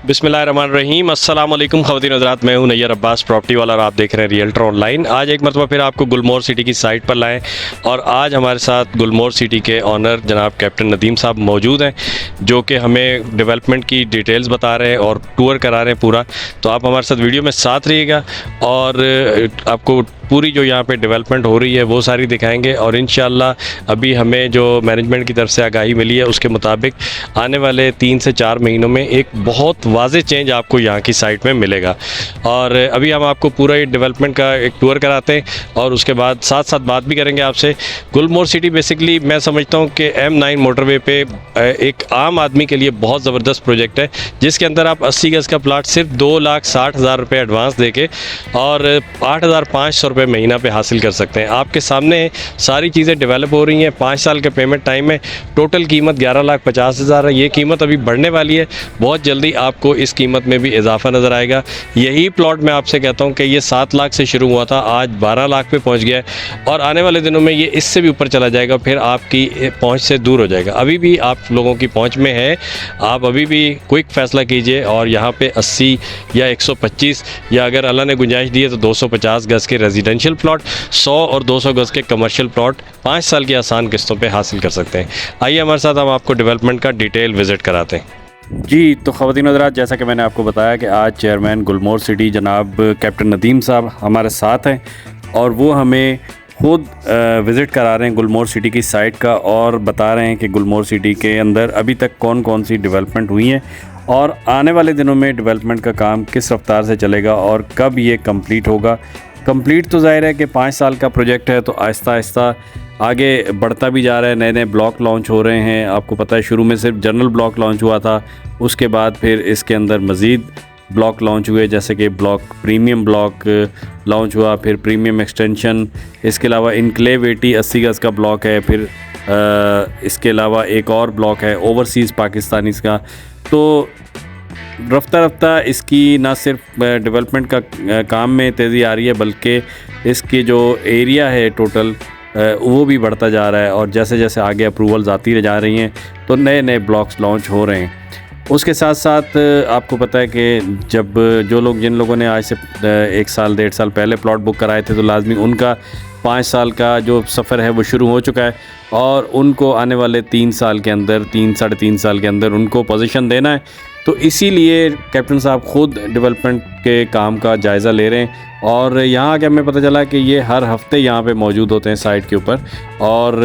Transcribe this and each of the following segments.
बिस्मिल्लाहिर्रहमानिर्रहीम अस्सलाम वालेकुम ख़वातीन हज़रात, मैं हूं नैयर अब्बास प्रॉपर्टी वाला और आप देख रहे हैं रियल्टर ऑनलाइन। आज एक मरतबा फिर आपको गुलमोहर सिटी की साइट पर लाएं और आज हमारे साथ गुलमोहर सिटी के ऑनर जनाब कैप्टन नदीम साहब मौजूद हैं, जो कि हमें डेवलपमेंट की डिटेल्स बता रहे हैं और टूर करा रहे हैं पूरा। तो आप हमारे साथ वीडियो में साथ रहिएगा और आपको पूरी जो यहाँ पे डेवलपमेंट हो रही है वो सारी दिखाएंगे। और इंशाल्लाह अभी हमें जो मैनेजमेंट की तरफ से आगाही मिली है उसके मुताबिक आने वाले 3 से 4 महीनों में एक बहुत वाज़ेह चेंज आपको यहाँ की साइट में मिलेगा। और अभी हम आपको पूरा ये डेवलपमेंट का एक टूर कराते हैं और उसके बाद साथ साथ बात भी करेंगे आपसे। गुलमोहर सिटी बेसिकली मैं समझता हूँ कि M9 मोटरवे पे एक आम आदमी के लिए बहुत ज़बरदस्त प्रोजेक्ट है, जिसके अंदर आप 80 गज़ का प्लाट सिर्फ 2,60,000 रुपये एडवांस देके और 8,500 रुपये महीना पे हासिल कर सकते हैं। आपके सामने सारी चीज़ें डेवलप हो रही हैं। 5 साल के पेमेंट टाइम में टोटल कीमत 11,50,000 है। ये कीमत अभी बढ़ने वाली है, बहुत जल्दी आपको इस कीमत में भी इजाफा नज़र आएगा। यही प्लॉट मैं आपसे कहता हूँ कि ये 7 लाख से शुरू हुआ था, आज 12 लाख पे पहुँच गया है और आने वाले दिनों में ये इससे भी ऊपर चला जाएगा, फिर आपकी पहुँच से दूर हो जाएगा। अभी भी आप लोगों की पहुँच में है, आप अभी भी क्विक फैसला कीजिए और यहाँ पे 80 या 125 या अगर अल्लाह ने गुंजाइश दी है तो 250 गज़ के रेजिडेंशियल प्लॉट, 100 और 200 गज़ के कमर्शियल प्लॉट 5 साल की आसान किस्तों पे हासिल कर सकते हैं। आइए हमारे साथ हम आपको डेवलपमेंट का डिटेल विज़िट कराते हैं। जी, तो ख़वातीन हज़रात, जैसा कि मैंने आपको बताया कि आज चेयरमैन गुलमोहर सिटी जनाब कैप्टन नदीम साहब हमारे साथ हैं और वो हमें खुद विज़िट करा रहे हैं गुलमोहर सिटी की साइट का और बता रहे हैं कि गुलमोहर सिटी के अंदर अभी तक कौन कौन सी डेवलपमेंट हुई हैं और आने वाले दिनों में डेवलपमेंट का काम किस रफ्तार से चलेगा और कब ये कंप्लीट होगा। कंप्लीट तो ज़ाहिर है कि 5 साल का प्रोजेक्ट है, तो आहिस्ता आहिस्ता आगे बढ़ता भी जा रहा है। नए नए ब्लॉक लॉन्च हो रहे हैं। आपको पता है शुरू में सिर्फ जनरल ब्लॉक लॉन्च हुआ था, उसके बाद फिर इसके अंदर मज़ीद ब्लॉक लॉन्च हुए, जैसे कि ब्लॉक प्रीमियम ब्लॉक लॉन्च हुआ, फिर प्रीमियम एक्सटेंशन, इसके अलावा इनक्लेव 80 गज़ का ब्लॉक है, फिर इसके अलावा एक और ब्लॉक है ओवरसीज़ पाकिस्तानीज़ का। तो रफ्ता रफ्ता इसकी ना सिर्फ डेवलपमेंट का काम में तेज़ी आ रही है, बल्कि इसकी जो एरिया है टोटल वो भी बढ़ता जा रहा है और जैसे जैसे आगे अप्रूवल्स आती जा रही हैं तो नए नए ब्लॉक्स लॉन्च हो रहे हैं। उसके साथ साथ आपको पता है कि जब जिन लोगों ने आज से 1 साल 1.5 साल पहले प्लॉट बुक कराए थे तो लाजमी उनका 5 साल का जो सफ़र है वो शुरू हो चुका है और उनको आने वाले 3 साल के अंदर 3 साढ़े 3 साल के अंदर उनको पोजीशन देना है। तो इसीलिए कैप्टन साहब खुद डेवलपमेंट के काम का जायज़ा ले रहे हैं और यहाँ आके हमें पता चला कि ये हर हफ्ते यहाँ पे मौजूद होते हैं साइट के ऊपर और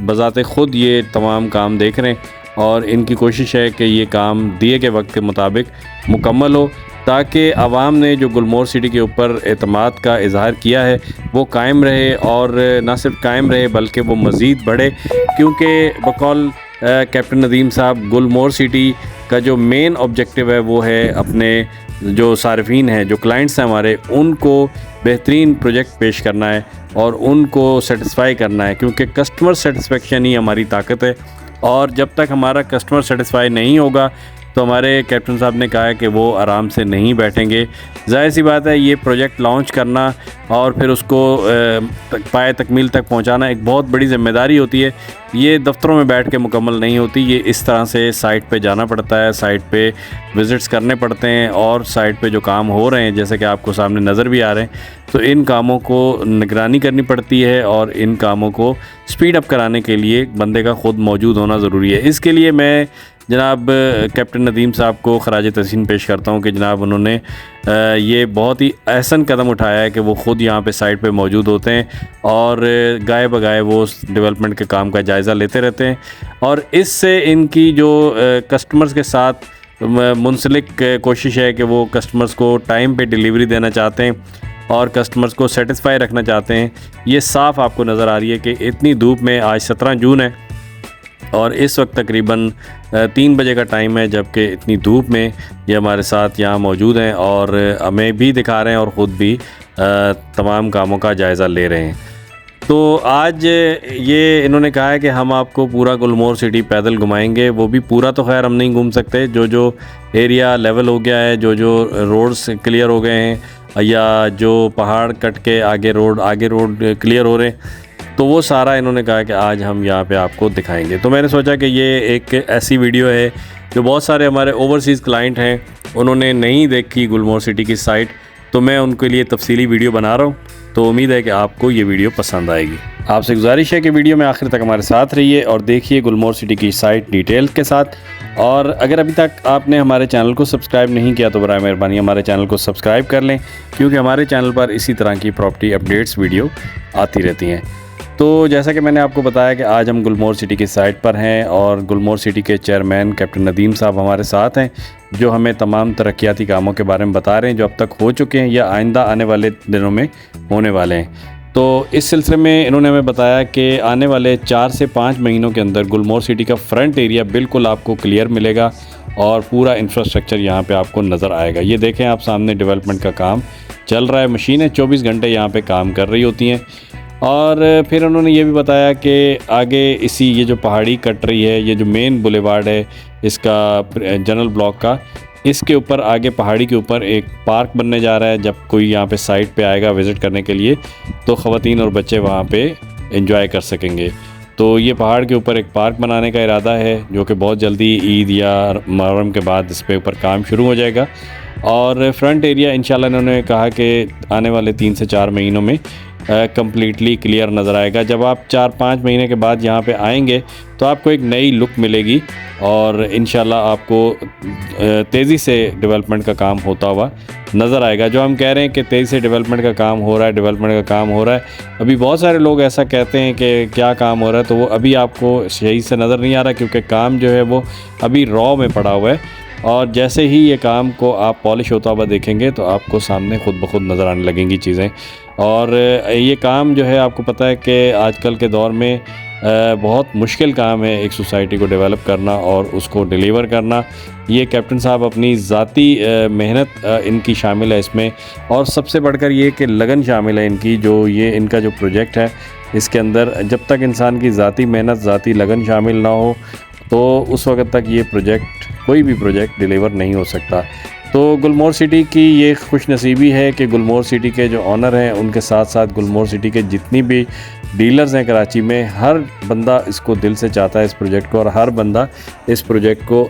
बज़ाते ख़ुद ये तमाम काम देख रहे हैं और इनकी कोशिश है कि ये काम दिए के वक्त के मुताबिक मुकम्मल हो, ताकि आवाम ने जो गुलमोहर सिटी के ऊपर एतमाद का इजहार किया है वो कायम रहे और ना सिर्फ कायम रहे बल्कि वो मज़ीद बढ़े। क्योंकि बकौल कैप्टन नदीम साहब गुलमोहर सिटी का जो मेन ऑब्जेक्टिव है वो है अपने जो सार्फिन हैं, जो क्लाइंट्स हैं हमारे, उनको बेहतरीन प्रोजेक्ट पेश करना है और उनको सेटिस्फाई करना है, क्योंकि कस्टमर सेटिस्फेक्शन ही हमारी ताकत है। और जब तक हमारा कस्टमर सेटिस्फाई नहीं होगा तो हमारे कैप्टन साहब ने कहा है कि वो आराम से नहीं बैठेंगे। ज़ाहिर सी बात है, ये प्रोजेक्ट लॉन्च करना और फिर उसको पाए तकमील तक पहुंचाना एक बहुत बड़ी ज़िम्मेदारी होती है। ये दफ्तरों में बैठ के मुकम्मल नहीं होती, ये इस तरह से साइट पे जाना पड़ता है, साइट पे विज़िट्स करने पड़ते हैं और साइट पे जो काम हो रहे हैं जैसे कि आपको सामने नज़र भी आ रहे हैं, तो इन कामों को निगरानी करनी पड़ती है और इन कामों को स्पीड अप कराने के लिए बंदे का ख़ुद मौजूद होना ज़रूरी है। इसके लिए मैं जनाब कैप्टन नदीम साहब को खराज तहसीन पेश करता हूँ कि जनाब उन्होंने ये बहुत ही अहसन कदम उठाया है कि वो ख़ुद यहाँ पे साइट पे मौजूद होते हैं और गाए बगाए वो डेवलपमेंट के काम का जायज़ा लेते रहते हैं और इससे इनकी जो कस्टमर्स के साथ मुंसलिक कोशिश है कि वो कस्टमर्स को टाइम पे डिलीवरी देना चाहते हैं और कस्टमर्स को सेटिस्फाई रखना चाहते हैं। ये साफ़ आपको नज़र आ रही है कि इतनी धूप में, आज 17 जून है और इस वक्त तकरीबन 3 बजे का टाइम है, जबकि इतनी धूप में ये हमारे साथ यहाँ मौजूद हैं और हमें भी दिखा रहे हैं और ख़ुद भी तमाम कामों का जायज़ा ले रहे हैं। तो आज ये इन्होंने कहा है कि हम आपको पूरा गुलमोहर सिटी पैदल घुमाएंगे। वो भी पूरा तो खैर हम नहीं घूम सकते, जो एरिया लेवल हो गया है, जो रोड्स क्लियर हो गए हैं या जो पहाड़ कट के आगे रोड क्लियर हो रहे हैं, तो वो सारा इन्होंने कहा कि आज हम यहाँ पे आपको दिखाएंगे। तो मैंने सोचा कि ये एक ऐसी वीडियो है जो बहुत सारे हमारे ओवरसीज़ क्लाइंट हैं, उन्होंने नहीं देखी गुलमोहर सिटी की साइट, तो मैं उनके लिए तफसीली वीडियो बना रहा हूँ। तो उम्मीद है कि आपको ये वीडियो पसंद आएगी। आपसे गुजारिश है कि वीडियो में आखिर तक हमारे साथ रहिए और देखिए गुलमोहर सिटी की साइट डिटेल के साथ। और अगर अभी तक आपने हमारे चैनल को सब्सक्राइब नहीं किया तो बराए मेहरबानी हमारे चैनल को सब्सक्राइब कर लें, क्योंकि हमारे चैनल पर इसी तरह की प्रॉपर्टी अपडेट्स वीडियो आती रहती हैं। तो जैसा कि मैंने आपको बताया कि आज हम गुलमोहर सिटी की साइट पर हैं और गुलमोहर सिटी के चेयरमैन कैप्टन नदीम साहब हमारे साथ हैं, जो हमें तमाम तरक्याती कामों के बारे में बता रहे हैं जो अब तक हो चुके हैं या आइंदा आने वाले दिनों में होने वाले हैं। तो इस सिलसिले में इन्होंने हमें बताया कि आने वाले 4 से 5 महीनों के अंदर गुलमोहर सिटी का फ्रंट एरिया बिल्कुल आपको क्लियर मिलेगा और पूरा इंफ्रास्ट्रक्चर यहाँ पे आपको नज़र आएगा। ये देखें आप सामने डेवलपमेंट का काम चल रहा है, मशीनें 24 घंटे यहाँ पे काम कर रही होती हैं। और फिर उन्होंने ये भी बताया कि आगे इसी ये जो पहाड़ी कट रही है, ये जो मेन बुलेवार्ड है इसका जनरल ब्लॉक का, इसके ऊपर आगे पहाड़ी के ऊपर एक पार्क बनने जा रहा है। जब कोई यहाँ पे साइट पे आएगा विज़िट करने के लिए तो ख़वातीन और बच्चे वहाँ पे एंजॉय कर सकेंगे। तो ये पहाड़ के ऊपर एक पार्क बनाने का इरादा है जो कि बहुत जल्दी ईद या मुहर्रम के बाद इस पे ऊपर काम शुरू हो जाएगा। और फ्रंट एरिया इंशाल्लाह इन्होंने कहा कि आने वाले 3 से 4 महीनों में कम्प्लीटली क्लियर नज़र आएगा। जब आप 4-5 महीने के बाद यहाँ पे आएंगे तो आपको एक नई लुक मिलेगी और इंशाल्लाह आपको तेज़ी से डेवलपमेंट का काम होता हुआ नज़र आएगा। जो हम कह रहे हैं कि तेज़ी से डेवलपमेंट का काम हो रहा है, डेवलपमेंट का काम हो रहा है, अभी बहुत सारे लोग ऐसा कहते हैं कि क्या काम हो रहा है, तो वो अभी आपको सही से नज़र नहीं आ रहा, क्योंकि काम जो है वो अभी रॉ में पड़ा हुआ है। और जैसे ही ये काम को आप पॉलिश होता हुआ देखेंगे तो आपको सामने खुद ब खुद नज़र आने लगेंगी चीज़ें। और ये काम जो है आपको पता है कि आजकल के दौर में बहुत मुश्किल काम है एक सोसाइटी को डेवलप करना और उसको डिलीवर करना। ये कैप्टन साहब अपनी ज़ाती मेहनत इनकी शामिल है इसमें, और सबसे बढ़कर ये कि लगन शामिल है इनकी। जो ये इनका जो प्रोजेक्ट है इसके अंदर जब तक इंसान की ज़ाती मेहनत, ज़ाती लगन शामिल ना हो तो उस वक्त तक ये प्रोजेक्ट, कोई भी प्रोजेक्ट डिलीवर नहीं हो सकता। तो गुलमोहर सिटी की ये खुशनसीबी है कि गुलमोहर सिटी के जो ऑनर हैं उनके साथ साथ गुलमोहर सिटी के जितनी भी डीलर्स हैं कराची में, हर बंदा इसको दिल से चाहता है इस प्रोजेक्ट को, और हर बंदा इस प्रोजेक्ट को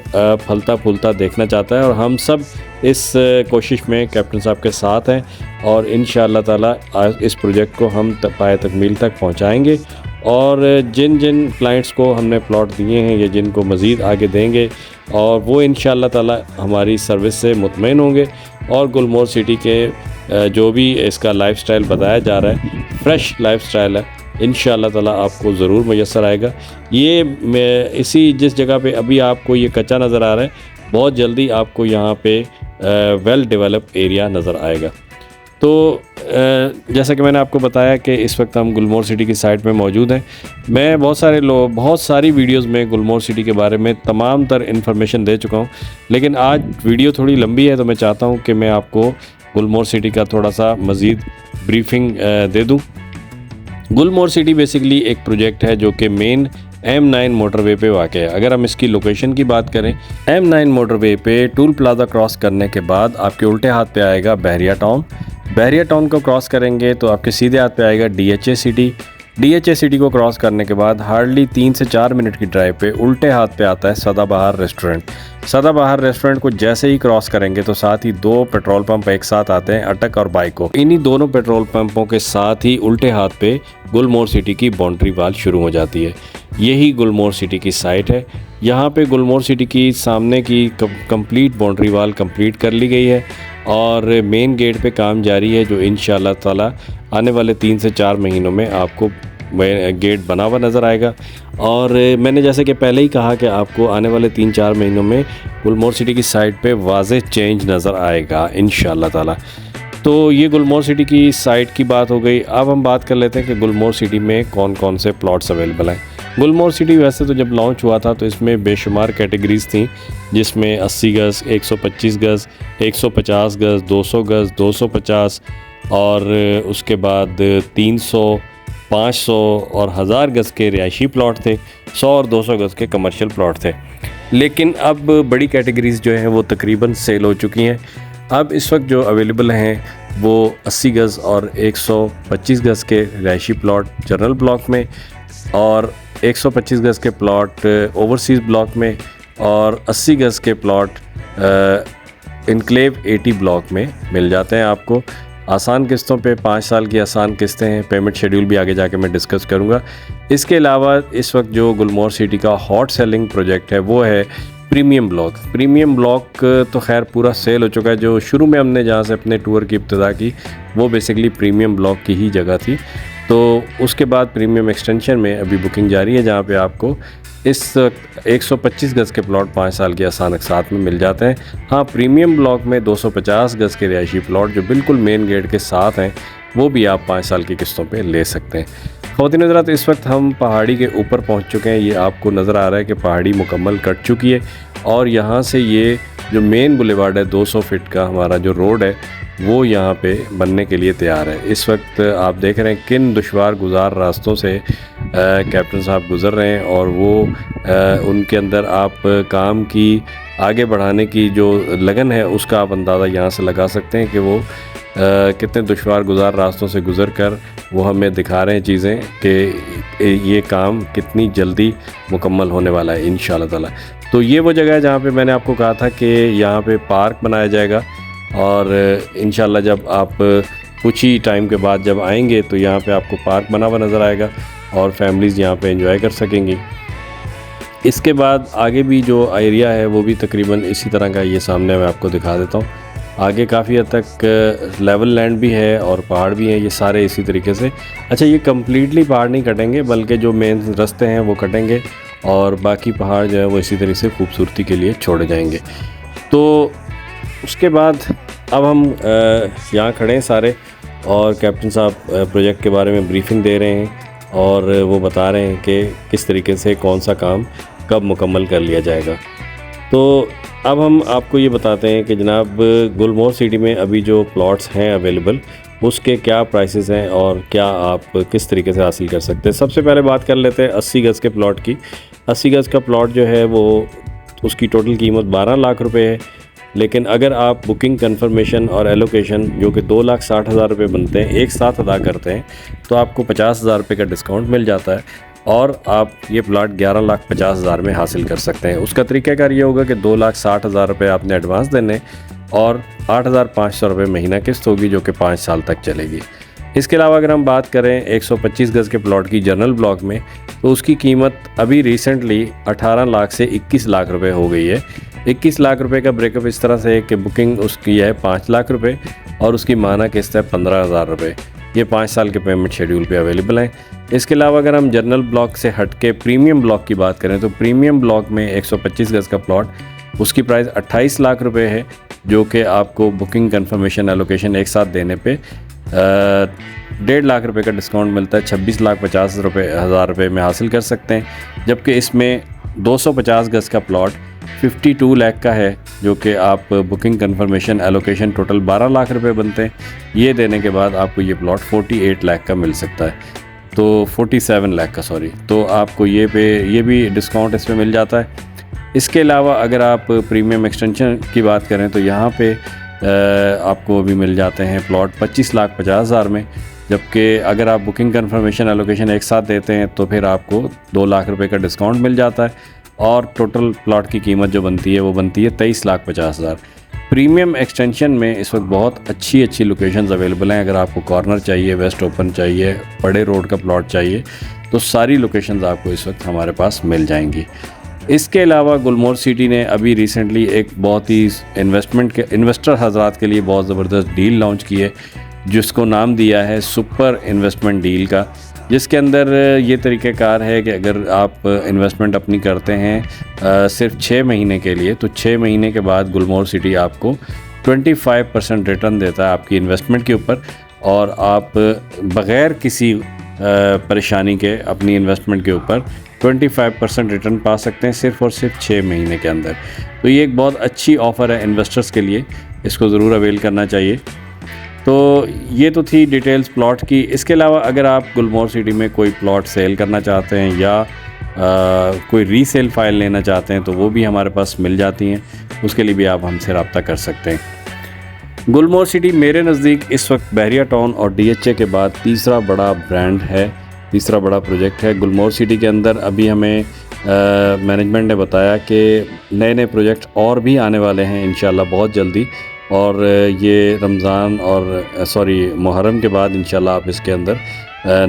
फलता फूलता देखना चाहता है। और हम सब इस कोशिश में कैप्टन साहब के साथ हैं और इंशाअल्लाह ताला इस प्रोजेक्ट को हम पाए तकमील तक पहुँचाएँगे। और जिन जिन क्लाइंट्स को हमने प्लॉट दिए हैं या जिनको मज़ीद आगे देंगे, और वो इंशाअल्लाह ताला हमारी सर्विस से मुतमईन होंगे। और गुलमोहर सिटी के जो भी इसका लाइफस्टाइल बताया जा रहा है, फ्रेश लाइफस्टाइल है, इंशाअल्लाह ताला आपको ज़रूर मुयस्सर आएगा। ये इसी जिस जगह पे अभी आपको ये कच्चा नज़र आ रहा है, बहुत जल्दी आपको यहाँ पे वेल डेवलप एरिया नज़र आएगा। तो जैसा कि मैंने आपको बताया कि इस वक्त हम गुलमोहर सिटी की साइट में मौजूद हैं। मैं बहुत सारी वीडियोस में गुलमोहर सिटी के बारे में तमाम तर इन्फॉर्मेशन दे चुका हूं, लेकिन आज वीडियो थोड़ी लंबी है तो मैं चाहता हूं कि मैं आपको गुलमोहर सिटी का थोड़ा सा मज़ीद ब्रीफिंग दे दूं। गुलमोहर सिटी बेसिकली एक प्रोजेक्ट है जो कि मेन M9 मोटरवे पे वाक़ है। अगर हम इसकी लोकेशन की बात करें, M9 मोटरवे पे टूल प्लाजा क्रॉस करने के बाद आपके उल्टे हाथ पे आएगा बहरिया टाउन। बहरिया टाउन को क्रॉस करेंगे तो आपके सीधे हाथ पे आएगा DHA सिटी। DHA सिटी को क्रॉस करने के बाद हार्डली 3 से 4 मिनट की ड्राइव पे उल्टे हाथ पे आता है सदाबहार रेस्टोरेंट। सदाबहार रेस्टोरेंट को जैसे ही क्रॉस करेंगे तो साथ ही 2 पेट्रोल पंप एक साथ आते हैं, अटक और बाइको। इन्हीं दोनों पेट्रोल पंपों के साथ ही उल्टे हाथ पे गुलमोहर सिटी की बाउंड्री वाल शुरू हो जाती है। यही गुलमोहर सिटी की साइट है। यहाँ पे गुलमोहर सिटी की सामने की कंप्लीट बाउंड्री वाल कंप्लीट कर ली गई है और मेन गेट पे काम जारी है, जो इंशाअल्लाह ताला आने वाले 3 से 4 महीनों में आपको गेट बना हुआ नज़र आएगा। और मैंने जैसे कि पहले ही कहा कि आपको आने वाले 3-4 महीनों में गुलमोहर सिटी की साइट पे वाज़ेह चेंज नज़र आएगा इंशाअल्लाह ताला। तो ये गुलमोहर सिटी की साइट की बात हो गई। अब हम बात कर लेते हैं कि गुलमोहर सिटी में कौन कौन से प्लॉट्स अवेलेबल हैं। गुलमोहर सिटी वैसे तो जब लॉन्च हुआ था तो इसमें बेशुमार कैटेगरीज़ थी, जिसमें 80 गज़, 125 गज़, 150 गज़, 200 गज़, 250 और उसके बाद 300, 500 और 1000 गज़ के रिहायशी प्लॉट थे, 100 और 200 गज़ के कमर्शियल प्लॉट थे। लेकिन अब बड़ी कैटेगरीज़ जो हैं वो तकरीबन सेल हो चुकी हैं। अब इस वक्त जो अवेलेबल हैं वो 80 गज़ और 125 गज़ के रिहायशी प्लॉट जनरल ब्लॉक में, और 125 गज़ के प्लॉट ओवरसीज़ ब्लॉक में, और 80 गज़ के प्लॉट इनक्लेव 80 ब्लॉक में मिल जाते हैं आपको आसान किस्तों पे। 5 साल की आसान किस्तें हैं। पेमेंट शेड्यूल भी आगे जाके मैं डिस्कस करूँगा। इसके अलावा इस वक्त जो गुलमोहर सिटी का हॉट सेलिंग प्रोजेक्ट है वो है प्रीमियम ब्लॉक। प्रीमियम ब्लॉक तो खैर पूरा सेल हो चुका है। जो शुरू में हमने जहाँ से अपने टूर की इब्तिदा की वो बेसिकली प्रीमियम ब्लॉक की ही जगह थी। तो उसके बाद प्रीमियम एक्सटेंशन में अभी बुकिंग जारी है, जहाँ पे आपको इस 125 गज़ के प्लॉट 5 साल के आसान साथ में मिल जाते हैं। हाँ, प्रीमियम ब्लॉक में 250 गज़ के रिहायशी प्लॉट जो बिल्कुल मेन गेट के साथ हैं वो भी आप 5 साल की किस्तों पे ले सकते हैं। ख़वातीन हज़रात, इस वक्त हम पहाड़ी के ऊपर पहुंच चुके हैं। ये आपको नज़र आ रहा है कि पहाड़ी मुकम्मल कट चुकी है और यहाँ से ये जो मेन बुलेवार्ड है 200 फीट का हमारा जो रोड है वो यहाँ पे बनने के लिए तैयार है। इस वक्त आप देख रहे हैं किन दुश्वार गुजार रास्तों से कैप्टन साहब गुज़र रहे हैं, और वो उनके अंदर आप काम की आगे बढ़ाने की जो लगन है उसका आप अंदाज़ा यहाँ से लगा सकते हैं कि वो कितने दुश्वार गुजार रास्तों से गुज़र कर वो हमें दिखा रहे हैं चीज़ें कि ये काम कितनी जल्दी मुकम्मल होने वाला है इंशाअल्लाह ताला। तो ये वो जगह है जहाँ पे मैंने आपको कहा था कि यहाँ पे पार्क बनाया जाएगा, और इंशाअल्लाह जब आप कुछ ही टाइम के बाद जब आएंगे तो यहाँ पे आपको पार्क बना हुआ नज़र आएगा और फैमिलीज़ यहाँ पे एंजॉय कर सकेंगी। इसके बाद आगे भी जो एरिया है वो भी तकरीबन इसी तरह का, ये सामने मैं आपको दिखा देता हूँ। आगे काफ़ी हद तक लेवल लैंड भी है और पहाड़ भी हैं, ये सारे इसी तरीके से। अच्छा, ये कम्प्लीटली पहाड़ नहीं कटेंगे बल्कि जो मेन रास्ते हैं वो कटेंगे और बाकी पहाड़ जो है वो इसी तरीके से खूबसूरती के लिए छोड़े जाएंगे। तो उसके बाद अब हम यहाँ खड़े हैं सारे, और कैप्टन साहब प्रोजेक्ट के बारे में ब्रीफिंग दे रहे हैं और वो बता रहे हैं कि किस तरीके से कौन सा काम कब मुकम्मल कर लिया जाएगा। तो अब हम आपको ये बताते हैं कि जनाब गुलमोहर सिटी में अभी जो प्लॉट्स हैं अवेलेबल उसके क्या प्राइसेस हैं और क्या आप किस तरीके से हासिल कर सकते हैं। सबसे पहले बात कर लेते हैं 80 गज़ के प्लॉट की। 80 गज़ का प्लॉट जो है वो उसकी टोटल कीमत 12 लाख रुपए है, लेकिन अगर आप बुकिंग कंफर्मेशन और एलोकेशन जो कि 2,60,000 रुपये बनते हैं एक साथ अदा करते हैं तो आपको 50,000 रुपये का डिस्काउंट मिल जाता है और आप ये प्लाट 11,50,000 में हासिल कर सकते हैं। उसका तरीक़ाकार ये होगा कि 2,60,000 रुपये आपने एडवांस देने और 8,500 रुपये महीना किस्त होगी जो कि 5 साल तक चलेगी। इसके अलावा अगर हम बात करें 125 गज़ के प्लॉट की जनरल ब्लॉक में, तो उसकी कीमत अभी रिसेंटली 18 लाख से 21 लाख रुपए हो गई है। 21 लाख रुपए का ब्रेकअप इस तरह से है कि बुकिंग उसकी है 5 लाख रुपए और उसकी माना किस्त है 15,000 रुपये। ये 5 साल के पेमेंट शेड्यूल पे अवेलेबल हैं। इसके अलावा अगर हम जनरल ब्लॉक से हट के प्रीमियम ब्लॉक की बात करें तो प्रीमियम ब्लॉक में 125 गज़ का प्लॉट उसकी प्राइस 28 लाख रुपए है, जो कि आपको बुकिंग कंफर्मेशन एलोकेशन एक साथ देने पे 1.5 लाख रुपए का डिस्काउंट मिलता है। 26,50,000 रुपये में हासिल कर सकते हैं। जबकि इसमें 250 गज़ का प्लॉट 52 लाख का है, जो कि आप booking confirmation allocation total 12 lakh रुपए बनते हैं। ये देने के बाद आपको ये प्लॉट 48 लाख का मिल सकता है, तो 47 लाख का सॉरी। तो आपको ये भी डिस्काउंट इसमें मिल जाता है। इसके अलावा अगर आप प्रीमियम एक्सटेंशन की बात करें तो यहाँ पे आपको भी मिल जाते हैं प्लॉट 25,50,000 में, जबकि अगर आप बुकिंग कंफर्मेशन एलोकेशन एक साथ देते हैं तो फिर आपको 2 लाख रुपए का डिस्काउंट मिल जाता है और टोटल प्लॉट की कीमत जो बनती है वो बनती है 23,50,000। प्रीमियम एक्सटेंशन में इस वक्त बहुत अच्छी लोकेशंस अवेलेबल हैं। अगर आपको कॉर्नर चाहिए, वेस्ट ओपन चाहिए, बड़े रोड का प्लॉट चाहिए, तो सारी लोकेशंस आपको इस वक्त हमारे पास मिल जाएंगी। इसके अलावा गुलमोहर सिटी ने अभी रिसेंटली एक बहुत ही इन्वेस्टर हजरात के लिए बहुत ज़बरदस्त डील लॉन्च की है, जिसको नाम दिया है सुपर इन्वेस्टमेंट डील का, जिसके अंदर ये तरीक़ेकार है कि अगर आप इन्वेस्टमेंट अपनी करते हैं सिर्फ 6 महीने के लिए, तो 6 महीने के बाद गुलमोहर सिटी आपको 25% रिटर्न देता है आपकी इन्वेस्टमेंट के ऊपर, और आप बग़ैर किसी परेशानी के अपनी इन्वेस्टमेंट के ऊपर 25% रिटर्न पा सकते हैं सिर्फ़ और सिर्फ 6 महीने के अंदर। तो ये एक बहुत अच्छी ऑफ़र है इन्वेस्टर्स के लिए, इसको ज़रूर अवेल करना चाहिए। तो ये तो थी डिटेल्स प्लॉट की। इसके अलावा अगर आप गुलमोहर सिटी में कोई प्लॉट सेल करना चाहते हैं या कोई रीसेल फ़ाइल लेना चाहते हैं तो वो भी हमारे पास मिल जाती हैं, उसके लिए भी आप हमसे रब्ता कर सकते हैं। गुलमोहर सिटी मेरे नज़दीक इस वक्त बहरिया टाउन और DHA के बाद तीसरा बड़ा ब्रांड है, तीसरा बड़ा प्रोजेक्ट है। गुलमोहर सिटी के अंदर अभी हमें मैनेजमेंट ने बताया कि नए नए प्रोजेक्ट और भी आने वाले हैं इंशाल्लाह बहुत जल्दी, और ये रमज़ान और मुहर्रम के बाद इंशाल्लाह आप इसके अंदर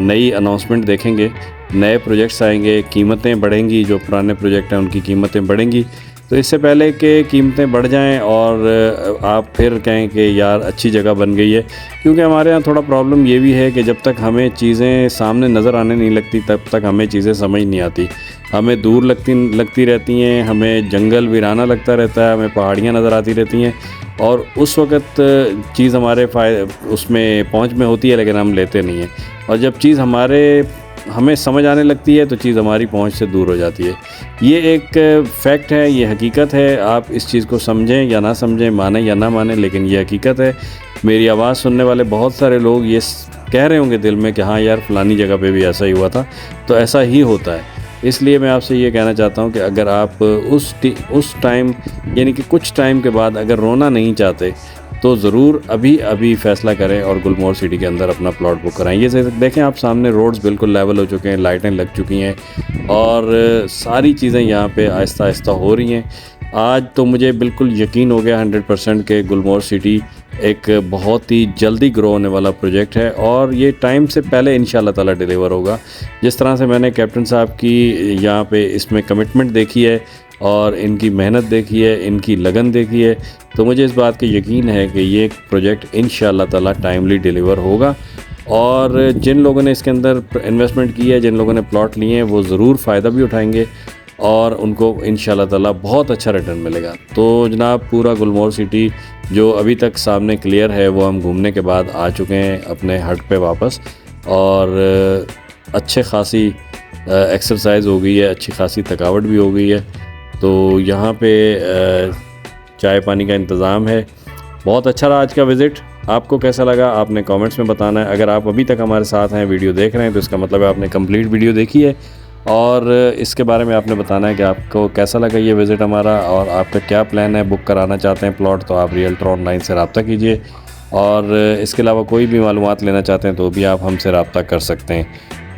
नई अनाउंसमेंट देखेंगे, नए प्रोजेक्ट्स आएंगे, कीमतें बढ़ेंगी, जो पुराने प्रोजेक्ट हैं उनकी कीमतें बढ़ेंगी। तो इससे पहले कि कीमतें बढ़ जाएं और आप फिर कहें कि यार अच्छी जगह बन गई है, क्योंकि हमारे यहाँ थोड़ा प्रॉब्लम ये भी है कि जब तक हमें चीज़ें सामने नज़र आने नहीं लगती तब तक हमें चीज़ें समझ नहीं आती। हमें दूर लगती रहती हैं, हमें जंगल वीराना लगता रहता है, हमें पहाड़ियाँ नज़र आती रहती हैं, और उस वक़्त चीज़ हमारे उसमें पहुँच में होती है लेकिन हम लेते नहीं हैं, और जब चीज़ हमें समझ आने लगती है तो चीज़ हमारी पहुंच से दूर हो जाती है। ये एक फैक्ट है, ये हकीकत है। आप इस चीज़ को समझें या ना समझें, माने या ना माने, लेकिन ये हकीकत है। मेरी आवाज़ सुनने वाले बहुत सारे लोग ये कह रहे होंगे दिल में कि हाँ यार फ़लानी जगह पे भी ऐसा ही हुआ था, तो ऐसा ही होता है। इसलिए मैं आपसे ये कहना चाहता हूँ कि अगर आप उस टाइम यानी कि कुछ टाइम के बाद अगर रोना नहीं चाहते तो ज़रूर अभी फ़ैसला करें और गुलमोहर सिटी के अंदर अपना प्लॉट बुक कराएं। ये देखें आप सामने रोड्स बिल्कुल लेवल हो चुके हैं, लाइटें लग चुकी हैं, और सारी चीज़ें यहाँ पे आहिस्ता आहिस्ता हो रही हैं। आज तो मुझे बिल्कुल यकीन हो गया 100% के गुलमोहर सिटी एक बहुत ही जल्दी ग्रो होने वाला प्रोजेक्ट है, और ये टाइम से पहले इंशाल्लाह ताला डिलीवर होगा। जिस तरह से मैंने कैप्टन साहब की यहाँ पे इसमें कमिटमेंट देखी है और इनकी मेहनत देखी है, इनकी लगन देखी है, तो मुझे इस बात की यकीन है कि ये प्रोजेक्ट इंशाल्लाह ताला टाइमली डिलीवर होगा। और जिन लोगों ने इसके अंदर इन्वेस्टमेंट की है, जिन लोगों ने प्लॉट लिए हैं, वो ज़रूर फ़ायदा भी उठाएंगे और उनको इंशाल्लाह ताला बहुत अच्छा रिटर्न मिलेगा। तो जनाब पूरा गुलमोहर सिटी जो अभी तक सामने क्लियर है वो हम घूमने के बाद आ चुके हैं अपने हट पे वापस, और अच्छे खासी एक्सरसाइज हो गई है, अच्छी खासी थकावट भी हो गई है। तो यहाँ पे चाय पानी का इंतज़ाम है। बहुत अच्छा रहा आज का विज़िट। आपको कैसा लगा आपने कमेंट्स में बताना है। अगर आप अभी तक हमारे साथ हैं, वीडियो देख रहे हैं, तो इसका मतलब है आपने कंप्लीट वीडियो देखी है, और इसके बारे में आपने बताना है कि आपको कैसा लगा ये विज़िट हमारा, और आपका क्या प्लान है। बुक कराना चाहते हैं प्लॉट तो आप रियल्टर ऑनलाइन से रब्ता कीजिए, और इसके अलावा कोई भी मालूमात लेना चाहते हैं तो भी आप हमसे रब्ता कर सकते हैं।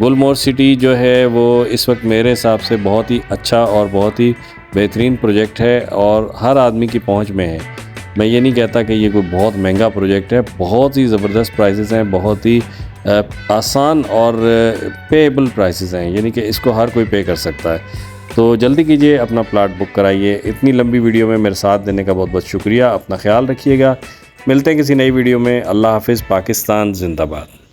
गुलमोहर सिटी जो है वो इस वक्त मेरे हिसाब से बहुत ही अच्छा और बहुत ही बेहतरीन प्रोजेक्ट है, और हर आदमी की पहुंच में है। मैं ये नहीं कहता कि ये कोई बहुत महंगा प्रोजेक्ट है, बहुत ही ज़बरदस्त प्राइसेस हैं, बहुत ही आसान और पेएबल प्राइसेस हैं, यानी कि इसको हर कोई पे कर सकता है। तो जल्दी कीजिए, अपना प्लॉट बुक कराइए। इतनी लंबी वीडियो में मेरे साथ देने का बहुत बहुत शुक्रिया। अपना ख्याल रखिएगा। मिलते हैं किसी नई वीडियो में। अल्लाह हाफिज़। पाकिस्तान जिंदाबाद।